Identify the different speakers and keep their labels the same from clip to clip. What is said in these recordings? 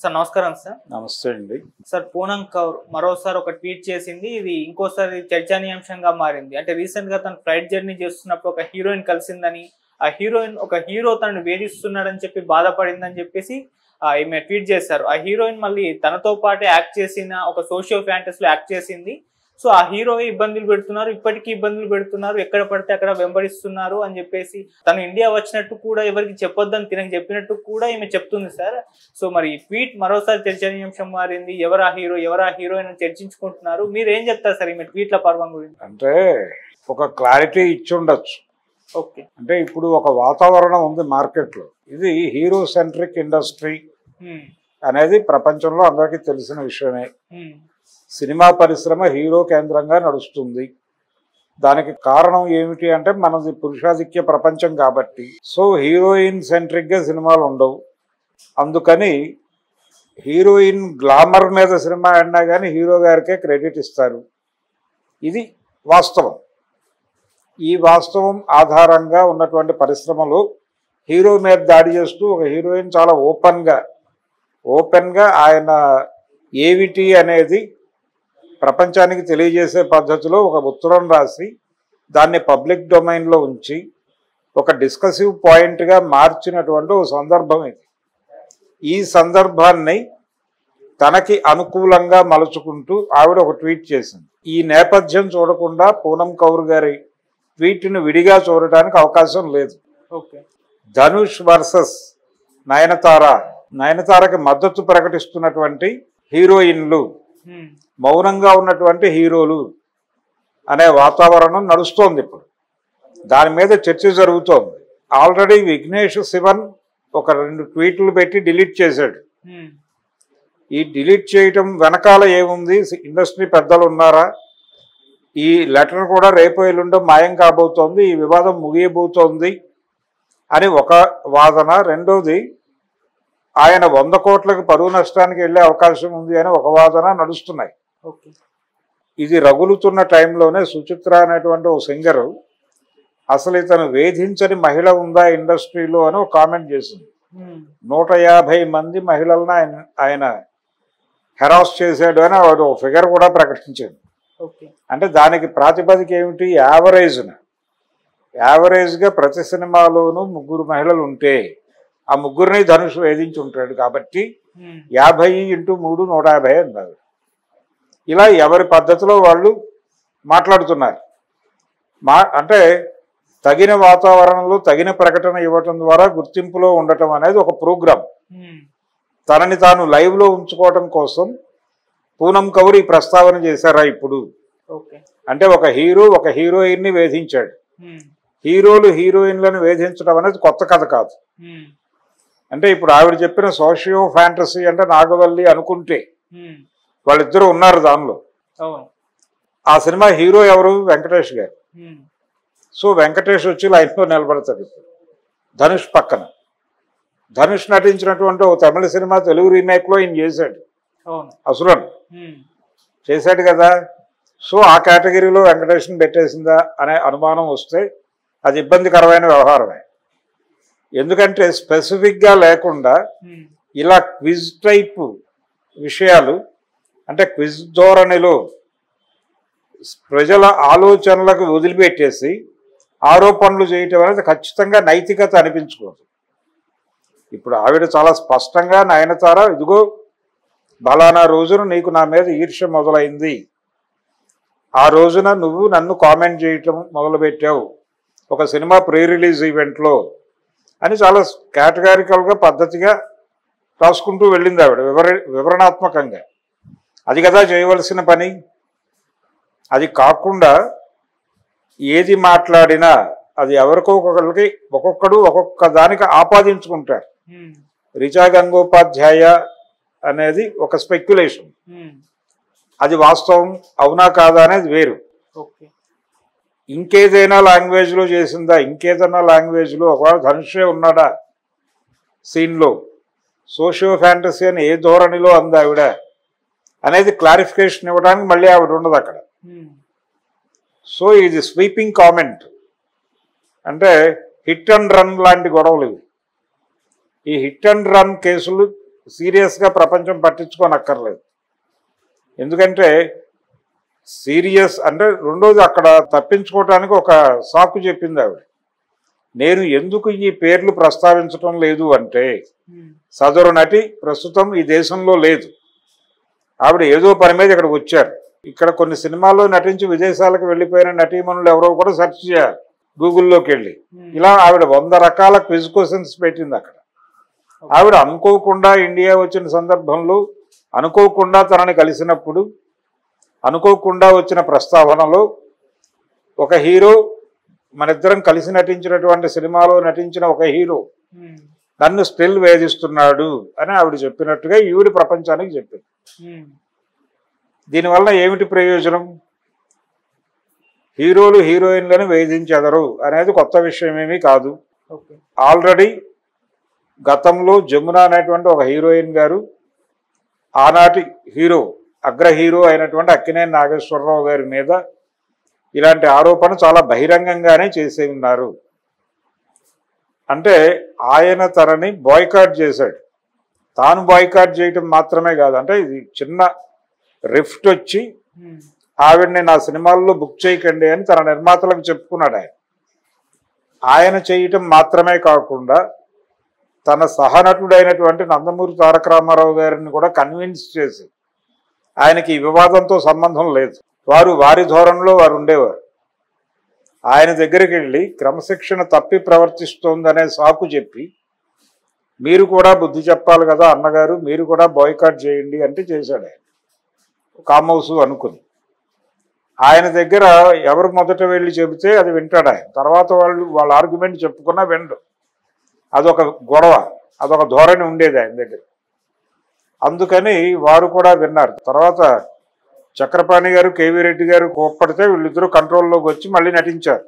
Speaker 1: Sir నమస్కారం sir.
Speaker 2: నమస్తే అండి.
Speaker 1: సార్ పూనం కౌర్ మరోసారి ఒక ట్వీట్ చేసింది. ఇది ఇంకోసారి చర్చనీయాంశంగా మారింది. అంటే రీసెంట్ గా తను ఫ్లైట్ జర్నీ చేస్తున్నప్పుడు ఒక హీరోయిన్ కలిసిందని, ఆ హీరోయిన్ ఒక హీరో తనను వేధిస్తున్నాడని చెప్పి బాధపడిందని చెప్పేసి ఈమె ట్వీట్ చేశారు. ఆ హీరోయిన్ మళ్ళీ తనతో పాటే యాక్ట్ చేసిన ఒక సోషియో ఫ్యాంటసీలో యాక్ట్ చేసింది. సో ఆ హీరో ఇబ్బందులు పెడుతున్నారు, ఇప్పటికీ ఇబ్బందులు పెడుతున్నారు, ఎక్కడ పడితే అక్కడ వెంబడిస్తున్నారు అని చెప్పేసి తను ఇండియా వచ్చినట్టు కూడా ఎవరికి చెప్పొద్దని తినకు చెప్పినట్టు కూడా ఈమె చెప్తుంది సార్. సో మరి ఈ ట్వీట్ మరోసారి చర్చనీయాంశం మారింది. ఎవరా హీరోయిన్ చర్చించుకుంటున్నారు. మీరు ఏం చెప్తారు సార్ ఈమె ట్వీట్ల పర్వం గురించి?
Speaker 2: అంటే ఒక క్లారిటీ ఇచ్చి ఉండొచ్చు.
Speaker 1: ఓకే,
Speaker 2: అంటే ఇప్పుడు ఒక వాతావరణం ఉంది మార్కెట్లో. ఇది హీరో సెంట్రిక్ ఇండస్ట్రీ అనేది ప్రపంచంలో అందరికీ తెలిసిన విషయమే. సినిమా పరిశ్రమ హీరో కేంద్రంగా నడుస్తుంది. దానికి కారణం ఏమిటి అంటే మనది పురుషాధిక్య ప్రపంచం కాబట్టి. సో హీరోయిన్ సెంట్రిక్గా సినిమాలు ఉండవు. అందుకని హీరోయిన్ గ్లామర్ మీద సినిమా అన్నా కానీ హీరో గారికే క్రెడిట్ ఇస్తారు. ఇది వాస్తవం. ఈ వాస్తవం ఆధారంగా ఉన్నటువంటి పరిశ్రమలో హీరో మీద దాడి చేస్తూ ఒక హీరోయిన్ చాలా ఓపెన్గా ఆయన ఏమిటి అనేది ప్రపంచానికి తెలియజేసే పద్ధతిలో ఒక ఉత్తరం రాసి దాన్ని పబ్లిక్ డొమైన్లో ఉంచి ఒక డిస్కసివ్ పాయింట్గా మార్చినటువంటి ఒక సందర్భం ఇది. ఈ సందర్భాన్ని తనకి అనుకూలంగా మలుచుకుంటూ ఆవిడ ఒక ట్వీట్ చేసింది. ఈ నేపథ్యం చూడకుండా పూనం కౌర్ గారి ట్వీట్ను విడిగా చూడటానికి అవకాశం లేదు. ధనుష్ వర్సెస్ నయనతారకి మద్దతు ప్రకటిస్తున్నటువంటి హీరోయిన్లు, మౌనంగా ఉన్నటువంటి హీరోలు అనే వాతావరణం నడుస్తోంది. ఇప్పుడు దాని మీద చర్చ జరుగుతోంది. ఆల్రెడీ విఘ్నేష్ శివన్ ఒక 2 ట్వీట్లు పెట్టి డిలీట్ చేశాడు. ఈ డిలీట్ చేయటం వెనకాల ఏముంది? ఇండస్ట్రీ పెద్దలు ఉన్నారా? ఈ లెటర్ కూడా రేపు ఎల్లుండో మాయం కాబోతోంది, ఈ వివాదం ముగియబోతోంది అని ఒక వాదన. రెండోది, ఆయన 100 కోట్లకు పరువు నష్టానికి వెళ్ళే అవకాశం ఉంది అని ఒక వాదన నడుస్తున్నాయి. ఇది రగులుతున్న టైంలోనే సుచిత్ర అనేటువంటి ఒక సింగరు అసలు ఇతను వేధించని మహిళ ఉందా ఇండస్ట్రీలో అని ఒక కామెంట్ చేసింది. 150 మంది మహిళలను ఆయన హెరాస్ చేశాడు అని వాడు ఒక ఫిగర్ కూడా ప్రకటించాడు. అంటే దానికి ప్రాతిపదిక ఏమిటి? యావరేజ్గా ప్రతి సినిమాలోనూ 3 మహిళలు ఉంటే ఆ 3ని ధనుష్ వేధించి ఉంటాడు. కాబట్టి 50 × 3 150 అన్నారు. ఇలా ఎవరి పద్ధతిలో వాళ్ళు మాట్లాడుతున్నారు. అంటే తగిన వాతావరణంలో తగిన ప్రకటన ఇవ్వటం ద్వారా గుర్తింపులో ఉండటం అనేది ఒక ప్రోగ్రాం. తనని తాను లైవ్లో ఉంచుకోవటం కోసం పూనం కౌర్ ఈ ప్రస్తావన చేశారా ఇప్పుడు? అంటే ఒక హీరో ఒక హీరోయిన్ని వేధించాడు. హీరోలు హీరోయిన్లను వేధించడం అనేది కొత్త కథ కాదు. అంటే ఇప్పుడు ఆవిడ చెప్పిన సోషియో ఫ్యాంటసీ అంటే నాగవల్లి అనుకుంటే వాళ్ళిద్దరూ ఉన్నారు దానిలో. ఆ సినిమా హీరో ఎవరు? వెంకటేష్ గారు. సో వెంకటేష్ వచ్చి లైన్లో నిలబడతాడు ఇప్పుడు ధనుష్ పక్కన. ధనుష్ నటించినటువంటి ఒక తమిళ సినిమా తెలుగు రీమేక్లో ఈయన చేశాడు, అసురన్ చేశాడు కదా. సో ఆ కేటగిరీలో వెంకటేష్ని పెట్టేసిందా అనే అనుమానం వస్తే అది ఇబ్బందికరమైన వ్యవహారమే. ఎందుకంటే స్పెసిఫిక్గా లేకుండా ఇలా క్విజ్ టైప్ విషయాలు, అంటే క్విజ్ ధోరణిలో ప్రజల ఆలోచనలకు వదిలిపెట్టేసి ఆరోపణలు చేయటం అనేది ఖచ్చితంగా నైతికత అనిపించుకోదు. ఇప్పుడు ఆవిడ చాలా స్పష్టంగా నయనతార, ఇదిగో బలానా రోజున నీకు నా మీద ఈర్ష్య మొదలైంది, ఆ రోజున నువ్వు నన్ను కామెంట్ చేయటం మొదలుపెట్టావు ఒక సినిమా ప్రీ రిలీజ్ ఈవెంట్లో అని చాలా కేటగారికల్గా పద్ధతిగా రాసుకుంటూ వెళ్ళింది ఆవిడ వివరణాత్మకంగా. అది కదా చేయవలసిన పని. అది కాకుండా ఏది మాట్లాడినా అది ఎవరికో ఒక్కొక్కడు ఒక్కొక్క దానికి ఆపాదించుకుంటారు. రిచా గంగోపాధ్యాయ అనేది ఒక స్పెక్యులేషన్, అది వాస్తవం అవునా కాదా అనేది వేరు. ఇంకేదైనా లాంగ్వేజ్లో చేసిందా? ఇంకేదైనా లాంగ్వేజ్లో ఒకవేళ ధనుషే ఉన్నాడా సీన్లో? సోషియో ఫ్యాంటసీ అని ఏ ధోరణిలో అంది ఆవిడ అనేది క్లారిఫికేషన్ ఇవ్వడానికి మళ్ళీ ఆవిడ ఉండదు అక్కడ. సో ఇది స్వీపింగ్ కామెంట్. అంటే హిట్ అండ్ రన్ లాంటి గొడవలు ఇవి. ఈ హిట్ అండ్ రన్ కేసులు సీరియస్గా ప్రపంచం పట్టించుకోనక్కర్లేదు. ఎందుకంటే సీరియస్ అంటే రెండోది అక్కడ తప్పించుకోవటానికి ఒక సాకు చెప్పింది ఆవిడ. నేను ఎందుకు ఈ పేర్లు ప్రస్తావించటం లేదు అంటే సదరు నటి ప్రస్తుతం ఈ దేశంలో లేదు. ఆవిడ ఏదో పని మీద ఇక్కడికి వచ్చారు. ఇక్కడ కొన్ని సినిమాల్లో నటించి విదేశాలకు వెళ్ళిపోయిన నటీమణులు ఎవరో కూడా సెర్చ్ చేయాలి గూగుల్లోకి వెళ్ళి. ఇలా ఆవిడ 100 రకాల క్విజ్ క్వశ్చన్స్ పెట్టింది అక్కడ. ఆవిడ అనుకోకుండా ఇండియా వచ్చిన సందర్భంలో, అనుకోకుండా తనని కలిసినప్పుడు, అనుకోకుండా వచ్చిన ప్రస్తావనలో ఒక హీరో, మనిద్దరం కలిసి నటించినటువంటి సినిమాలో నటించిన ఒక హీరో నన్ను స్టిల్ వేధిస్తున్నాడు అని ఆవిడ చెప్పినట్టుగా ఈవిడ ప్రపంచానికి చెప్పింది. దీనివల్ల ఏమిటి ప్రయోజనం? హీరోలు హీరోయిన్లను వేధించెదరు అనేది కొత్త విషయమేమీ కాదు. ఆల్రెడీ గతంలో జమున అనేటువంటి ఒక హీరోయిన్ గారు ఆనాటి హీరో, అగ్ర హీరో అయినటువంటి అక్కినేని నాగేశ్వరరావు గారి మీద ఇలాంటి ఆరోపణ చాలా బహిరంగంగానే చేసే ఉన్నారు. అంటే ఆయన తనని బాయ్కాట్ చేశాడు. తాను బాయ్కాట్ చేయటం మాత్రమే కాదు, అంటే ఇది చిన్న రిఫ్ట్ వచ్చి ఆవిడ్ని నా సినిమాల్లో బుక్ చేయకండి అని తన నిర్మాతలకు చెప్పుకున్నాడు. ఆయన చేయటం మాత్రమే కాకుండా తన సహనటుడైనటువంటి నందమూరి తారక రామారావు గారిని కూడా కన్విన్స్ చేసి ఆయనకి ఈ వివాదంతో సంబంధం లేదు, వారి ధోరణిలో వారు ఉండేవారు. ఆయన దగ్గరికి వెళ్ళి క్రమశిక్షణ తప్పి ప్రవర్తిస్తోందనే సాకు చెప్పి మీరు కూడా బుద్ధి చెప్పాలి కదా అన్నగారు, మీరు కూడా బాయ్కాట్ చేయండి అంటే చేశాడు ఆయన కామౌసు అనుకుని. ఆయన దగ్గర ఎవరు మొదట వెళ్ళి చెబితే అది వింటాడు ఆయన. తర్వాత వాళ్ళ ఆర్గ్యుమెంట్ చెప్పుకున్నా వినడు. అదొక గొడవ, అదొక ధోరణి ఉండేది ఆయన దగ్గర. అందుకని వారు కూడా విన్నారు. తర్వాత చక్రపాణి గారు, కేవీ రెడ్డి గారు కోప్పడితే వీళ్ళిద్దరూ కంట్రోల్లోకి వచ్చి మళ్ళీ నటించారు.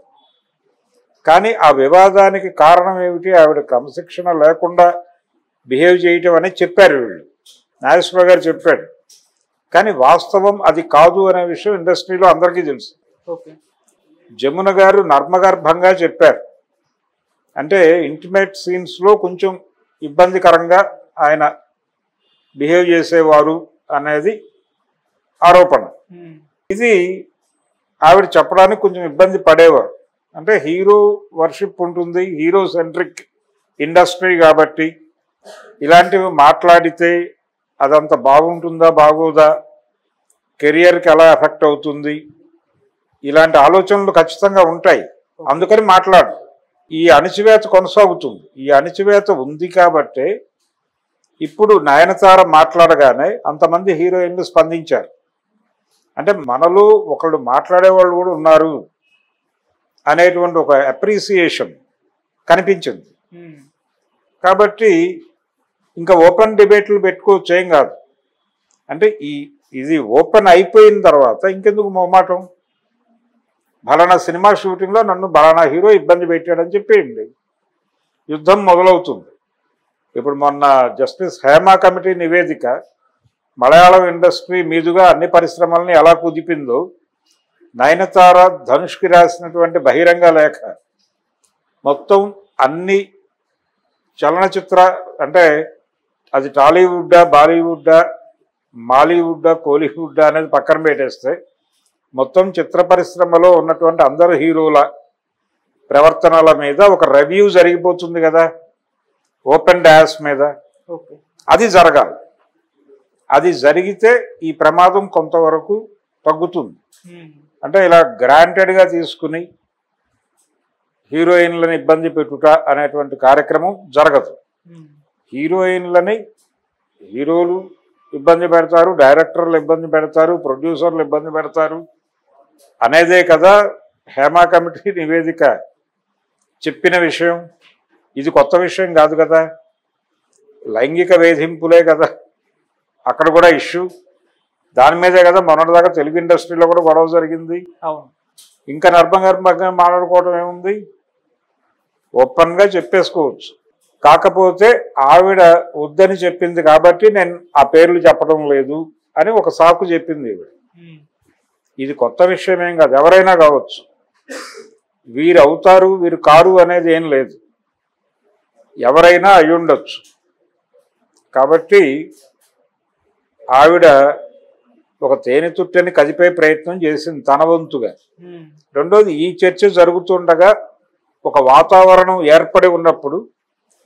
Speaker 2: కానీ ఆ వివాదానికి కారణం ఏమిటి? ఆవిడ క్రమశిక్షణ లేకుండా బిహేవ్ చేయటం అనేది చెప్పారు వీళ్ళు. నాగేశ్వరరావు గారు చెప్పాడు. కానీ వాస్తవం అది కాదు అనే విషయం ఇండస్ట్రీలో అందరికీ తెలుసు. జమున గారు నర్మగర్భంగా చెప్పారు. అంటే ఇంటిమేట్ సీన్స్లో కొంచెం ఇబ్బందికరంగా ఆయన బిహేవ్ చేసేవారు అనేది ఆరోపణ. ఇది ఆవిడ చెప్పడానికి కొంచెం ఇబ్బంది పడేవారు. అంటే హీరో వర్షిప్ ఉంటుంది, హీరో సెంట్రిక్ ఇండస్ట్రీ కాబట్టి ఇలాంటివి మాట్లాడితే అదంత బాగుంటుందా బాగోదా, కెరియర్కి ఎలా ఎఫెక్ట్ అవుతుంది, ఇలాంటి ఆలోచనలు ఖచ్చితంగా ఉంటాయి. అందుకని మాట్లాడు. ఈ అణచివేత కొనసాగుతుంది. ఈ అణచివేత ఉంది కాబట్టే ఇప్పుడు నయనతార మాట్లాడగానే అంతమంది హీరోయిన్లు స్పందించారు. అంటే మనలో ఒకళ్ళు మాట్లాడేవాళ్ళు కూడా ఉన్నారు అనేటువంటి ఒక అప్రిసియేషన్ కనిపించింది. కాబట్టి ఇంకా ఓపెన్ డిబేట్లు పెట్టుకోవచ్చు, ఏం కాదు. అంటే ఇది ఓపెన్ అయిపోయిన తర్వాత ఇంకెందుకు మొహమాటం? బలానా సినిమా షూటింగ్లో నన్ను బలానా హీరో ఇబ్బంది పెట్టాడని చెప్పేయండి, యుద్ధం మొదలవుతుంది. ఇప్పుడు మొన్న జస్టిస్ హేమా కమిటీ నివేదిక మలయాళం ఇండస్ట్రీ మీదుగా అన్ని పరిశ్రమల్ని ఎలా కుదిపిందో, నయనతార ధనుష్కి రాసినటువంటి బహిరంగ లేఖ మొత్తం అన్ని చలనచిత్ర, అంటే అది టాలీవుడ్డా, బాలీవుడ్డా, మాలీవుడ్డా, కోలీవుడ్డా అనేది పక్కన పెట్టేస్తే మొత్తం చిత్ర పరిశ్రమలో ఉన్నటువంటి అందరు హీరోల ప్రవర్తనల మీద ఒక రివ్యూ జరిగిపోతుంది కదా ఓపెన్ డయాస్ మీద. అది జరగాలి. అది జరిగితే ఈ ప్రమాదం కొంతవరకు తగ్గుతుంది. అంటే ఇలా గ్రాంటెడ్గా తీసుకుని హీరోయిన్లను ఇబ్బంది పెట్టుట అనేటువంటి కార్యక్రమం జరగదు. హీరోయిన్లని హీరోలు ఇబ్బంది పెడతారు, డైరెక్టర్లు ఇబ్బంది పెడతారు, ప్రొడ్యూసర్లు ఇబ్బంది పెడతారు అనేదే కదా హేమా కమిటీ నివేదిక చెప్పిన విషయం. ఇది కొత్త విషయం కాదు కదా. లైంగిక వేధింపులే కదా అక్కడ కూడా ఇష్యూ. దాని మీదే కదా మొన్నటిదాకా తెలుగు ఇండస్ట్రీలో కూడా గొడవ జరిగింది. ఇంకా నర్మగర్భంగా మాట్లాడుకోవడం ఏముంది? ఓపెన్గా చెప్పేసుకోవచ్చు. కాకపోతే ఆవిడ వద్దని చెప్పింది కాబట్టి నేను ఆ పేర్లు చెప్పడం లేదు అని ఒక సాకు చెప్పింది ఈవిడ. ఇది కొత్త విషయం ఏం కాదు, ఎవరైనా కావచ్చు. వీరు అవుతారు వీరు కారు అనేది ఏం లేదు, ఎవరైనా అయ్యుండొచ్చు. కాబట్టి ఆవిడ ఒక తేనె తుట్టని కదిపే ప్రయత్నం చేసింది తన వంతుగా. రెండోది, ఈ చర్చ జరుగుతుండగా ఒక వాతావరణం ఏర్పడి ఉన్నప్పుడు